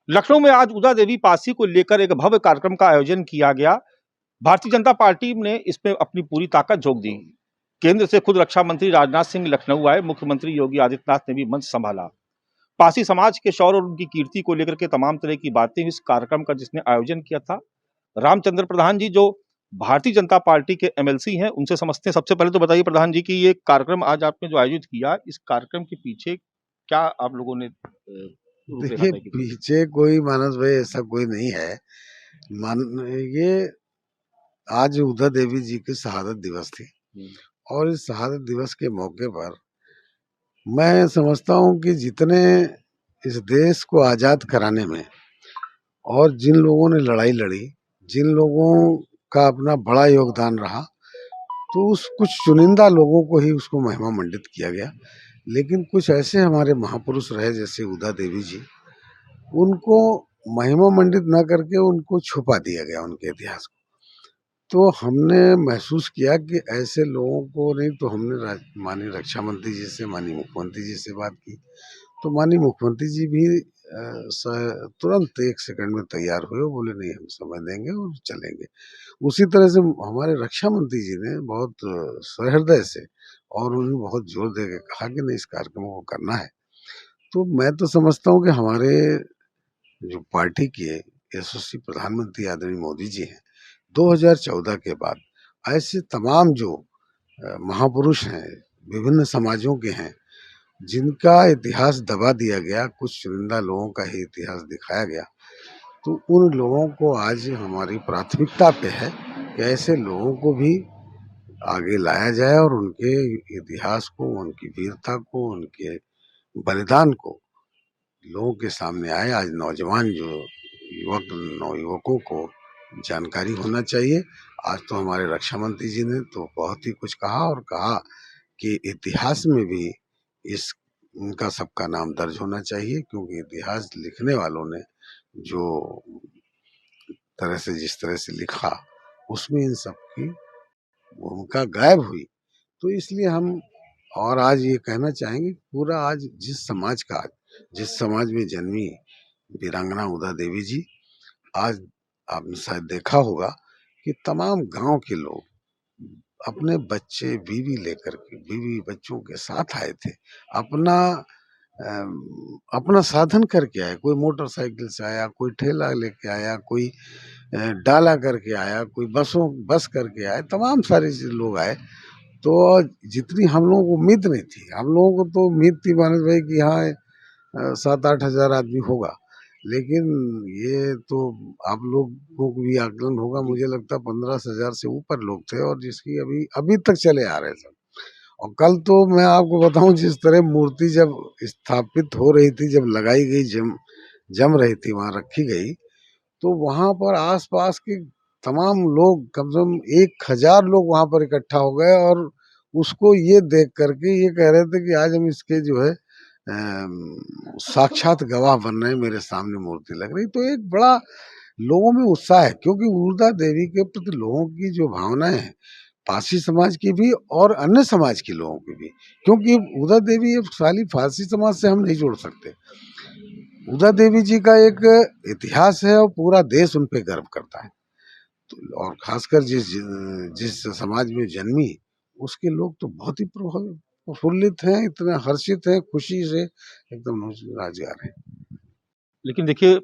लखनऊ में आज उदा देवी पासी को लेकर एक भव्य कार्यक्रम का आयोजन किया गया। भारतीय जनता पार्टी ने इसमें अपनी पूरी ताकत झोंक दी। केंद्र से खुद रक्षा मंत्री राजनाथ सिंह लखनऊ आए। मुख्यमंत्री योगी आदित्यनाथ ने भी मंच संभाला। पासी समाज के शौर्य और उनकी कीर्ति को लेकर के तमाम तरह की बातें इस कार्यक्रम का जिसने आयोजन किया था, रामचंद्र प्रधान जी, जो भारतीय जनता पार्टी के एमएलसी हैं, उनसे समझते हैं। सबसे पहले तो बताइए प्रधान जी कि ये कार्यक्रम आज आपने जो आयोजित किया, इस कार्यक्रम के पीछे क्या आप लोगों ने रूपरेखा देखिए, तय की? पीछे कोई मानस भाई ऐसा कोई नहीं है। मान ये आज उदा देवी जी की शहादत दिवस थी और इस शहादत दिवस के मौके पर मैं समझता हूँ कि जितने इस देश को आज़ाद कराने में और जिन लोगों ने लड़ाई लड़ी, जिन लोगों का अपना बड़ा योगदान रहा, तो उस कुछ चुनिंदा लोगों को ही उसको महिमा मंडित किया गया। लेकिन कुछ ऐसे हमारे महापुरुष रहे जैसे उदा देवी जी, उनको महिमा मंडित न करके उनको छुपा दिया गया उनके इतिहास को। तो हमने महसूस किया कि ऐसे लोगों को नहीं, तो हमने माननीय रक्षा मंत्री जी से, माननीय मुख्यमंत्री जी से बात की, तो माननीय मुख्यमंत्री जी भी तुरंत 1 सेकंड में तैयार हुए। वो बोले नहीं, हम समय देंगे और चलेंगे। उसी तरह से हमारे रक्षा मंत्री जी ने बहुत सहृदय से और उन्होंने बहुत जोर दे के कहा कि नहीं, इस कार्यक्रम को करना है। तो मैं तो समझता हूँ कि हमारे जो पार्टी के यशस्वी प्रधानमंत्री आदरणीय मोदी जी हैं, 2014 के बाद ऐसे तमाम जो महापुरुष हैं, विभिन्न समाजों के हैं, जिनका इतिहास दबा दिया गया, कुछ चुनिंदा लोगों का ही इतिहास दिखाया गया, तो उन लोगों को आज हमारी प्राथमिकता पे है कि ऐसे लोगों को भी आगे लाया जाए और उनके इतिहास को, उनकी वीरता को, उनके बलिदान को लोगों के सामने आए। आज नौजवान जो नवयुवकों को जानकारी होना चाहिए। आज तो हमारे रक्षा मंत्री जी ने तो बहुत ही कुछ कहा और कहा कि इतिहास में भी इस इनका सबका नाम दर्ज होना चाहिए, क्योंकि इतिहास लिखने वालों ने जो तरह से, जिस तरह से लिखा, उसमें इन सब की भूमिका गायब हुई। तो इसलिए हम और आज ये कहना चाहेंगे, पूरा आज जिस समाज में जन्मी वीरांगना उदा देवी जी, आज आपने शायद देखा होगा कि तमाम गांव के लोग अपने बच्चे, बीवी बच्चों के साथ आए थे। अपना साधन करके आए। कोई मोटरसाइकिल से आया, कोई ठेला लेके आया, कोई डाला करके आया, कोई बस करके आए, तमाम सारे लोग आए। तो जितनी हम लोगों को उम्मीद नहीं थी, हम लोगों को तो उम्मीद थी मानस भाई कि हाँ 7-8 हजार आदमी होगा, लेकिन ये तो आप लोगों को भी आकलन होगा, मुझे लगता है 15,000 से ऊपर लोग थे, और जिसकी अभी तक चले आ रहे थे। और कल तो मैं आपको बताऊं, जिस तरह मूर्ति जब स्थापित हो रही थी, जब लगाई गई, जम रही थी, वहां रखी गई, तो वहां पर आसपास के तमाम लोग, कम से कम 1,000 लोग वहां पर इकट्ठा हो गए और उसको ये देख करके ये कह रहे थे कि आज हम इसके जो है साक्षात गवाह बन रहे हैं, मेरे सामने मूर्ति लग रही। तो एक बड़ा लोगों में उत्साह है, क्योंकि उदा देवी के प्रति लोगों की जो भावनाएं हैं, पारसी समाज की भी और अन्य समाज के लोगों की भी, क्योंकि उदा देवी खाली फारसी समाज से हम नहीं जोड़ सकते। उदा देवी जी का एक इतिहास है और पूरा देश उन पे गर्व करता है। तो और खासकर जिस समाज में जन्मी, उसके लोग तो बहुत ही प्रफुल्लित हैं, इतने हर्षित हैं, खुशी से एकदम राजगार हैं। लेकिन देखिए,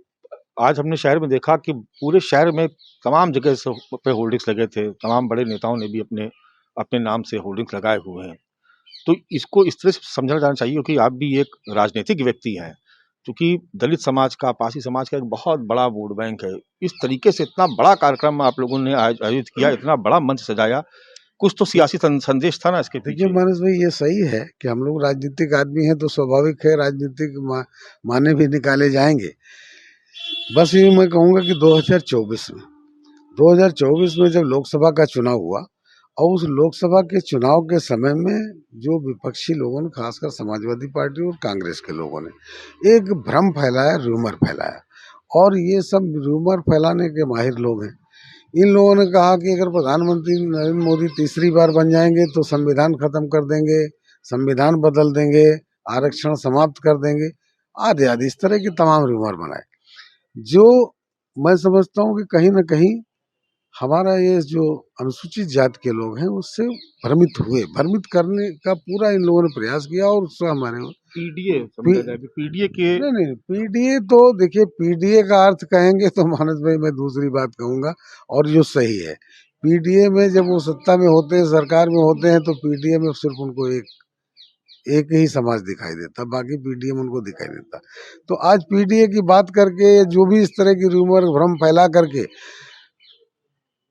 आज हमने शहर में देखा कि पूरे शहर में तमाम जगह से पे होर्डिंग्स लगे थे। तमाम बड़े नेताओं ने भी अपने अपने नाम से होर्डिंग्स लगाए हुए हैं। तो इसको इस तरह से समझा जाना चाहिए कि आप भी एक राजनीतिक व्यक्ति हैं, क्योंकि दलित समाज का, पासी समाज का एक बहुत बड़ा वोट बैंक है। इस तरीके से इतना बड़ा कार्यक्रम आप लोगों ने आयोजित किया, इतना बड़ा मंच सजाया, कुछ तो सियासी संदेश था ना इसके देखिए पीछे? मानस भाई, ये सही है कि हम लोग राजनीतिक आदमी हैं, तो स्वाभाविक है राजनीतिक माने भी निकाले जाएंगे। बस ये मैं कहूँगा कि 2024 में जब लोकसभा का चुनाव हुआ, और उस लोकसभा के चुनाव के समय में जो विपक्षी लोगों ने, खासकर समाजवादी पार्टी और कांग्रेस के लोगों ने एक भ्रम फैलाया, र्यूमर फैलाया, और ये सब र्यूमर फैलाने के माहिर लोग हैं। इन लोगों ने कहा कि अगर प्रधानमंत्री नरेंद्र मोदी तीसरी बार बन जाएंगे तो संविधान खत्म कर देंगे, संविधान बदल देंगे, आरक्षण समाप्त कर देंगे, आदि आदि इस तरह के तमाम र्यूमर बनाए। जो मैं समझता हूँ कि कहीं ना कहीं हमारा ये जो अनुसूचित जाति के लोग हैं उससे भ्रमित हुए, भ्रमित करने का पूरा इन लोगों ने प्रयास किया और उससे हमारे पीडीए पी, समझा जाए, पीडीए के नहीं पीडीए तो देखिए, पीडीए का अर्थ कहेंगे तो मानस भाई मैं दूसरी बात कहूंगा और जो सही है, पीडीए में जब वो सत्ता में होते हैं, सरकार में होते हैं, तो पीडीए में सिर्फ उनको एक ही समाज दिखाई देता, बाकी पीडीए में उनको दिखाई देता। तो आज पीडीए की बात करके जो भी इस तरह की रूमर भ्रम फैला करके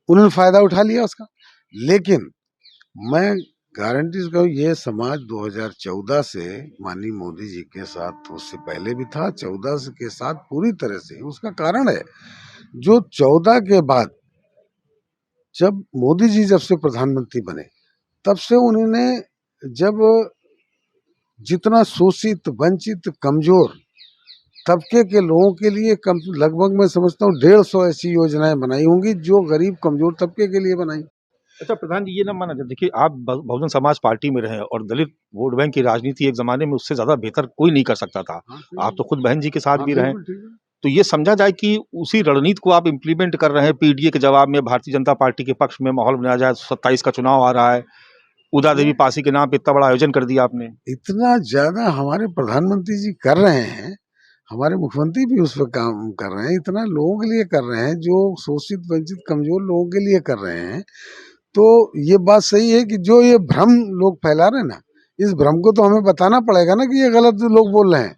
उन्होंने फायदा उठा लिया उसका। लेकिन मैं गारंटी से कहूँ, ये समाज 2014 से माननीय मोदी जी के साथ, उससे पहले भी था, 14 के साथ पूरी तरह से। उसका कारण है जो 14 के बाद जब मोदी जी जब से प्रधानमंत्री बने, तब से उन्होंने जब जितना शोषित, वंचित, कमजोर तबके के लोगों के लिए कम लगभग मैं समझता हूँ 150 ऐसी योजनाएं बनाई होंगी जो गरीब कमजोर तबके के लिए बनाई। अच्छा प्रधान जी, ये ना माना जाए, देखिए आप बहुजन समाज पार्टी में रहे और दलित वोट बैंक की राजनीति एक जमाने में उससे ज्यादा बेहतर कोई नहीं कर सकता था। आप तो खुद बहन जी के साथ भी रहे, तो ये समझा जाए कि उसी रणनीति को आप इम्प्लीमेंट कर रहे हैं। पीडीए के जवाब में भारतीय जनता पार्टी के पक्ष में माहौल बनाया जाए, 27 का चुनाव आ रहा है, उदा देवी पासी के नाम पे इतना बड़ा आयोजन कर दिया आपने। इतना ज्यादा हमारे प्रधानमंत्री जी कर रहे हैं, हमारे मुख्यमंत्री भी उस पर काम कर रहे हैं, इतना लोगों के लिए कर रहे हैं, जो शोषित, वंचित, कमजोर लोगों के लिए कर रहे हैं। तो ये बात सही है कि जो ये भ्रम लोग फैला रहे हैं ना, इस भ्रम को तो हमें बताना पड़ेगा ना कि ये गलत लोग बोल रहे हैं।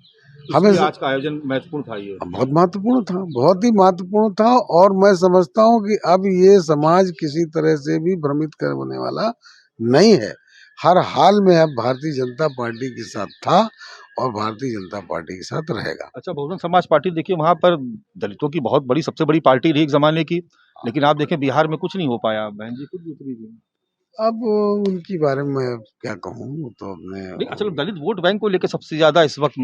हमें आज का आयोजन महत्वपूर्ण था, ये बहुत महत्वपूर्ण था, बहुत ही महत्वपूर्ण था। और मैं समझता हूँ कि अब ये समाज किसी तरह से भी भ्रमित करने वाला नहीं है। हर हाल में अब भारतीय जनता पार्टी के साथ था और भारतीय जनता पार्टी के साथ रहेगा। अच्छा, बहुजन समाज पार्टी देखिए वहां पर दलितों की बहुत बड़ी, सबसे बड़ी पार्टी रही एक जमाने की, लेकिन आप देखें बिहार में कुछ नहीं हो पाया। बहन जी खुद भी उतरी थी। अब उनकी बारे में मैं क्या कहूँ, वो तो अपने नहीं, अच्छा, दलित वोट बैंक को लेकर सबसे ज्यादा इस वक्त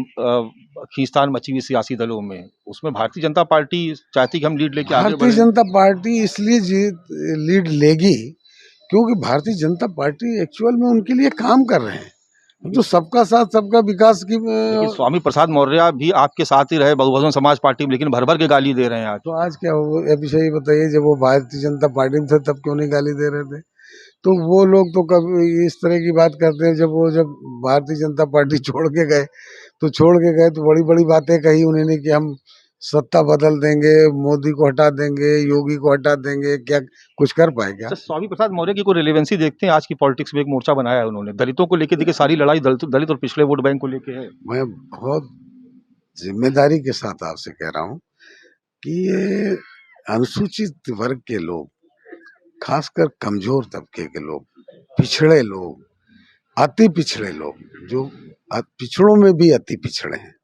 खींचतान मची हुई सियासी दलों में, उसमें भारतीय जनता पार्टी चाहती कि हम लीड लेके आगे भारतीय बढ़े। जनता पार्टी इसलिए जीत लीड लेगी क्योंकि भारतीय जनता पार्टी एक्चुअल में उनके लिए काम कर रहे हैं, तो सबका साथ सबका विकास की। लेकिन स्वामी प्रसाद मौर्य भी आपके साथ ही रहे बहुजन समाज पार्टी में, लेकिन भर भर के गाली दे रहे हैं आज। तो आज क्या हो, अभी सही बताइए, जब वो भारतीय जनता पार्टी में थे तब क्यों नहीं गाली दे रहे थे? तो वो लोग तो कभी इस तरह की बात करते हैं, जब भारतीय जनता पार्टी छोड़ के गए, तो बड़ी बड़ी बातें कही उन्होंने कि हम सत्ता बदल देंगे, मोदी को हटा देंगे, योगी को हटा देंगे। क्या कुछ कर पाए क्या? स्वामी प्रसाद मौर्य की कोई रिलेवेंसी देखते हैं आज की पॉलिटिक्स में? एक मोर्चा बनाया है उन्होंने दलितों को लेकर, देखिए सारी लड़ाई दलित और पिछड़े वोट बैंक को लेके है। मैं बहुत जिम्मेदारी के साथ आपसे कह रहा हूँ कि ये अनुसूचित वर्ग के लोग, खासकर कमजोर तबके के लोग, पिछड़े लोग, अति पिछड़े लोग, जो पिछड़ों में भी अति पिछड़े हैं,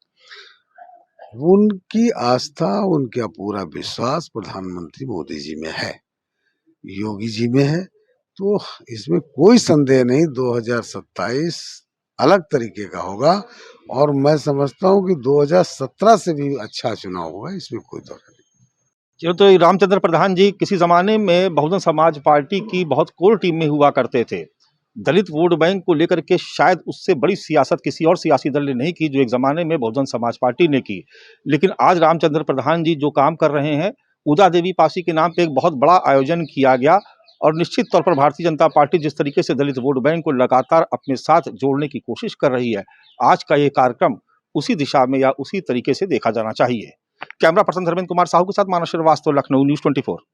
उनकी आस्था, उनका पूरा विश्वास प्रधानमंत्री मोदी जी में है, योगी जी में है। तो इसमें कोई संदेह नहीं, 2027 अलग तरीके का होगा और मैं समझता हूँ कि 2017 से भी अच्छा चुनाव होगा, इसमें कोई दौर नहीं। चलो, तो रामचंद्र प्रधान जी किसी जमाने में बहुजन समाज पार्टी की बहुत कोर टीम में हुआ करते थे। दलित वोट बैंक को लेकर के शायद उससे बड़ी सियासत किसी और सियासी दल ने नहीं की जो एक जमाने में बहुजन समाज पार्टी ने की। लेकिन आज रामचंद्र प्रधान जी जो काम कर रहे हैं, उदा देवी पासी के नाम पे एक बहुत बड़ा आयोजन किया गया, और निश्चित तौर पर भारतीय जनता पार्टी जिस तरीके से दलित वोट बैंक को लगातार अपने साथ जोड़ने की कोशिश कर रही है, आज का ये कार्यक्रम उसी दिशा में या उसी तरीके से देखा जाना चाहिए। कैमरा पर्सन धर्मेंद्र कुमार साहू के साथ मानव श्रीवास्तव, लखनऊ, न्यूज़ 24।